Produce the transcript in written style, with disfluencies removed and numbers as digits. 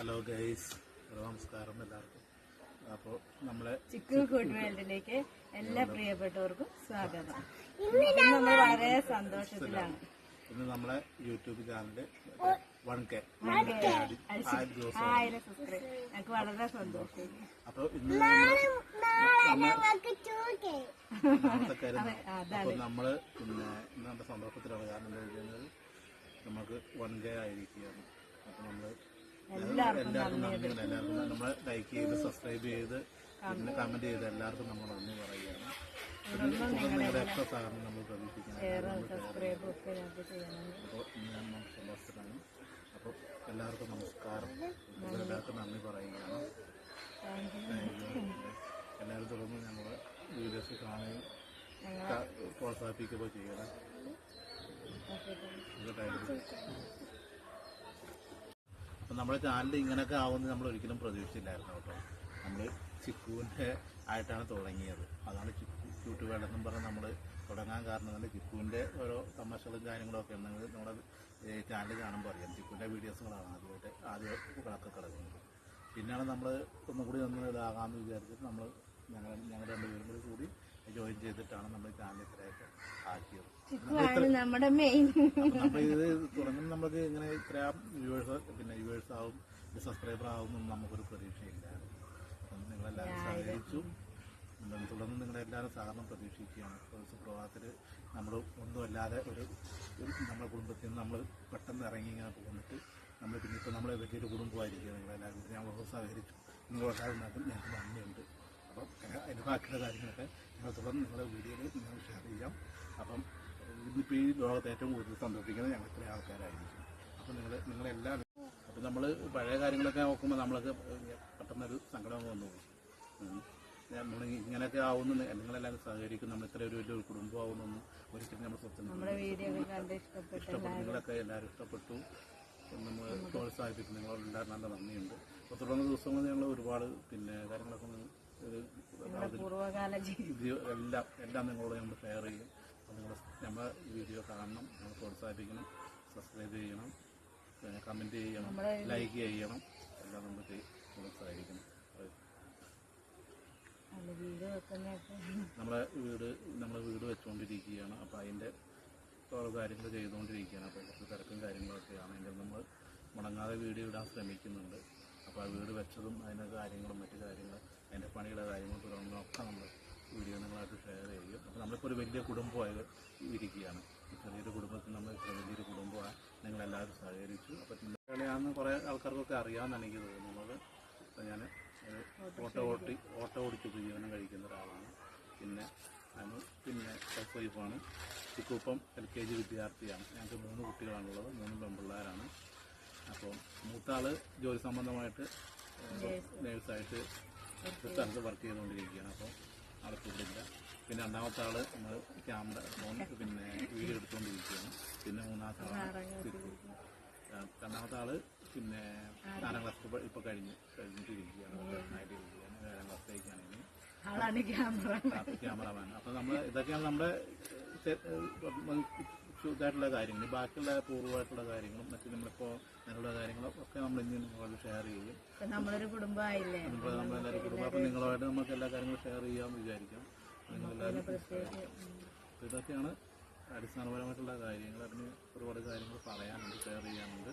Hello guys, നമസ്കാരം എല്ലാവർക്കും. അപ്പോൾ നമ്മളെ ചിക്കു ഫുഡ് വേൾഡിലേക്ക് എല്ലാ പ്രിയപ്പെട്ടവർക്കും സ്വാഗതം. നമ്മൾ വളരെ സന്തോഷത്തിലാണ്. ഇന്ന് നമ്മളെ യൂട്യൂബ് ചാനലിൽ 1K 1000 സബ്സ്ക്രൈബ്. ഞങ്ങൾക്ക് വളരെ സന്തോഷം. അപ്പോൾ ഇന്ന് അപ്പോൾ നമ്മള് പിന്നെ ഇന്ന് നമ്മുടെ സന്തോഷത്തിലാണ്. കാരണം എന്താ വെച്ചാൽ നമുക്ക് 1K ആയിരിക്കുകയാണ്. അപ്പോൾ നമ്മള് എല്ലാവർക്കും നന്ദിയുണ്ട്. എല്ലാവർക്കും നമ്മളെ ലൈക്ക് ചെയ്ത് സബ്സ്ക്രൈബ് ചെയ്ത് പിന്നെ കമന്റ് ചെയ്ത് എല്ലാവർക്കും നമ്മൾ നന്ദി പറയുകയാണ്. നിങ്ങളുടെ എത്ര സഹകരണം നമ്മൾ പ്രതീക്ഷിക്കണം. അപ്പോൾ ഞാൻ സന്തോഷത്തിലാണ്. അപ്പോൾ എല്ലാവർക്കും നമസ്കാരം. എല്ലാവർക്കും നന്ദി പറയുകയാണ്. എല്ലാവരും തുടർന്ന് ഞങ്ങളുടെ വീഡിയോസ് കാണുകയും പ്രോത്സാഹിപ്പിക്കുകയോ ചെയ്യണം. അപ്പം നമ്മുടെ ചാനൽ ഇങ്ങനെയൊക്കെ ആവുമെന്ന് നമ്മൾ ഒരിക്കലും പ്രതീക്ഷിച്ചില്ലായിരുന്നു കേട്ടോ. നമ്മൾ ചിക്കുവിൻ്റെ ആയിട്ടാണ് തുടങ്ങിയത്. അതാണ് യൂട്യൂബ് വേണ്ടെന്നും പറഞ്ഞ് നമ്മൾ തുടങ്ങാൻ കാരണം തന്നെ ചിക്കുവിൻ്റെ ഓരോ തമാശകളും കാര്യങ്ങളൊക്കെ ഉണ്ടെങ്കിൽ നമ്മുടെ ചാനൽ കാണുമ്പോൾ അറിയാം. ചിക്കുവിൻ്റെ വീഡിയോസുകളാണ് ആദ്യം കിടക്കെ കിടക്കുന്നത്. പിന്നെയാണ് നമ്മൾ ഒന്നും കൂടി ഒന്ന് ഇതാകാമെന്ന് വിചാരിച്ചിട്ട് ഞങ്ങൾ രണ്ടുപേരും കൂടി ജോയിൻ ചെയ്തിട്ടാണ് നമ്മൾ ചാനൽ ഇത്രയൊക്കെ ആക്കിയത്. നമ്മുടെ മെയിൻ നമ്മൾ ഇത് തുടങ്ങുന്ന നമുക്ക് ഇങ്ങനെ ഇത്ര വ്യൂവേഴ്സ് ആവും, സബ്സ്ക്രൈബർ ആവുമെന്നും നമുക്കൊരു പ്രതീക്ഷയില്ല. അപ്പം നിങ്ങളെല്ലാവരും സഹകരിച്ചു. തുടർന്ന് നിങ്ങളെല്ലാവരും സഹകരണം പ്രതീക്ഷിക്കുകയാണ്. സുപ്രഭാതത്തിൽ നമ്മൾ ഒന്നുമല്ലാതെ ഒരു നമ്മുടെ കുടുംബത്തിൽ നിന്ന് നമ്മൾ പെട്ടെന്ന് ഇറങ്ങി ഇങ്ങനെ പോന്നിട്ട് നമ്മൾ പിന്നെ ഇപ്പോൾ നമ്മളെ വലിയൊരു കുടുംബമായിരിക്കും. നിങ്ങളെല്ലാവരും ഞങ്ങൾ സഹകരിച്ചു. നിങ്ങളെല്ലാവരും ഞങ്ങൾക്ക് നന്ദിയുണ്ട്. അപ്പം അതിൻ്റെ ബാക്കിയുള്ള കാര്യങ്ങളൊക്കെ ഞങ്ങൾ തുടർന്ന് നിങ്ങളുടെ വീഡിയോയിൽ നിങ്ങൾ ഷെയർ ചെയ്യാം. അപ്പം ഇന്നിപ്പോൾ ഈ ലോകത്ത് ഏറ്റവും കൂടുതൽ സന്തോഷിക്കുന്നത് ഞങ്ങൾ ഇത്രയും ആൾക്കാരായിരിക്കും. അപ്പം നിങ്ങളെല്ലാവരും അപ്പം നമ്മൾ പഴയ കാര്യങ്ങളൊക്കെ നോക്കുമ്പോൾ നമ്മളൊക്കെ പെട്ടെന്നൊരു സങ്കടം വന്നു പോകും. നമ്മൾ ഇങ്ങനെയൊക്കെ ആവുന്നു, നിങ്ങളെല്ലാവരും സഹകരിക്കും. നമ്മൾ ഇത്ര ഒരു വലിയൊരു കുടുംബമാവുന്നൊന്നും ഒരിക്കലും നമ്മൾ ഇഷ്ടപ്പെട്ടു. നിങ്ങളൊക്കെ എല്ലാവരും ഇഷ്ടപ്പെട്ടു. നമ്മൾ പ്രോത്സാഹിപ്പിക്കും. നിങ്ങളെല്ലാവരും നല്ല നന്ദിയുണ്ട്. അപ്പോൾ തുടർന്ന ദിവസങ്ങളിൽ ഞങ്ങൾ ഒരുപാട് പിന്നെ കാര്യങ്ങളൊക്കെ എല്ലാം നിങ്ങളോട് നമ്മൾ ഷെയർ ചെയ്യും. അപ്പോൾ നിങ്ങൾ നമ്മുടെ വീഡിയോ കാണണം, നമ്മൾ പ്രോത്സാഹിപ്പിക്കണം, സബ്സ്ക്രൈബ് ചെയ്യണം, പിന്നെ കമൻറ്റ് ചെയ്യണം, ലൈക്ക് ചെയ്യണം. എല്ലാം നമുക്ക് പ്രോത്സാഹിപ്പിക്കണം. നമ്മളെ വീട് വെച്ചുകൊണ്ടിരിക്കുകയാണ്. അപ്പോൾ അതിൻ്റെ ഓരോ കാര്യങ്ങൾ ചെയ്തുകൊണ്ടിരിക്കുകയാണ്. അപ്പോൾ കുറച്ച് തിരക്കും കാര്യങ്ങളൊക്കെയാണ്. അതിൻ്റെ നമ്മൾ മുടങ്ങാതെ വീഡിയോ ഇടാൻ ശ്രമിക്കുന്നുണ്ട്. അപ്പോൾ ആ വീട് വെച്ചതും അതിൻ്റെ കാര്യങ്ങളും മറ്റു കാര്യങ്ങൾ അതിൻ്റെ പണിയുടെ കാര്യങ്ങളും തുടർന്നൊക്കെ നമ്മൾ വീഡിയോ നിങ്ങളായിട്ട് ഷെയർ ചെയ്യും. അപ്പോൾ നമ്മളിപ്പോൾ ഒരു വലിയ കുടുംബമായി ഇരിക്കുകയാണ്. ചെറിയൊരു കുടുംബത്തിൽ നമ്മൾ ഇത്ര വലിയൊരു കുടുംബമാണ്. നിങ്ങളെല്ലാവരും സഹകരിച്ചു. അപ്പോൾ നിങ്ങളെയാണെന്ന് കുറേ ആൾക്കാർക്കൊക്കെ അറിയാമെന്നാണ് എനിക്ക് തോന്നുന്നത്. അപ്പോൾ ഞാൻ ഓട്ടോ ഓടിച്ച് ഉപജീവനം കഴിക്കുന്ന ഒരാളാണ്. പിന്നെ ഹൗസ് വൈഫാണ്. ചിക്കുപ്പം LKG വിദ്യാർത്ഥിയാണ്. ഞങ്ങൾക്ക് 3 കുട്ടികളാണുള്ളത്. 3 പെൺപിള്ളേരാണ്. അപ്പോൾ മൂത്താൾ ജോലി സംബന്ധമായിട്ട് നേഴ്സായിട്ട് സ്ഥലത്ത് വർക്ക് ചെയ്തുകൊണ്ടിരിക്കുകയാണ്. അപ്പോൾ ആൾ ഫുഡില്ല. പിന്നെ രണ്ടാമത്തെ ആൾ നമ്മൾ പിന്നെ വീഡിയോ എടുത്തുകൊണ്ടിരിക്കുകയാണ്. പിന്നെ മൂന്നാമത്തെ ആൾ രണ്ടാമത്തെ ആൾ പിന്നെ 4ാം ക്ലാസ് ഇപ്പോൾ കഴിഞ്ഞിട്ടിരിക്കുകയാണ്. ആയിട്ടിരിക്കുകയാണ്. 7ാം ക്ലാസ്സിലേക്കാണ് ഇനി ക്യാമറമാൻ. അപ്പോൾ നമ്മൾ ഇതൊക്കെയാണ് നമ്മുടെ ഇതായിട്ടുള്ള കാര്യങ്ങൾ. ബാക്കിയുള്ള പൂർവ്വമായിട്ടുള്ള കാര്യങ്ങളും മറ്റു നമ്മളിപ്പോൾ അങ്ങനെയുള്ള കാര്യങ്ങളും ഒക്കെ നമ്മൾ ഇനി നിങ്ങളോട് ഷെയർ ചെയ്യും. നമ്മളൊരു കുടുംബമായില്ലേ, നമ്മളെല്ലാവരും കുടുംബം. അപ്പം നിങ്ങളുമായിട്ട് നമുക്ക് എല്ലാ കാര്യങ്ങളും ഷെയർ ചെയ്യാമെന്ന് വിചാരിക്കാം. നിങ്ങളെല്ലാവരും ഇതൊക്കെയാണ് അടിസ്ഥാനപരമായിട്ടുള്ള കാര്യങ്ങൾ. അതിന് ഒരുപാട് കാര്യങ്ങൾ പറയാനുണ്ട്, ഷെയർ ചെയ്യാനുണ്ട്.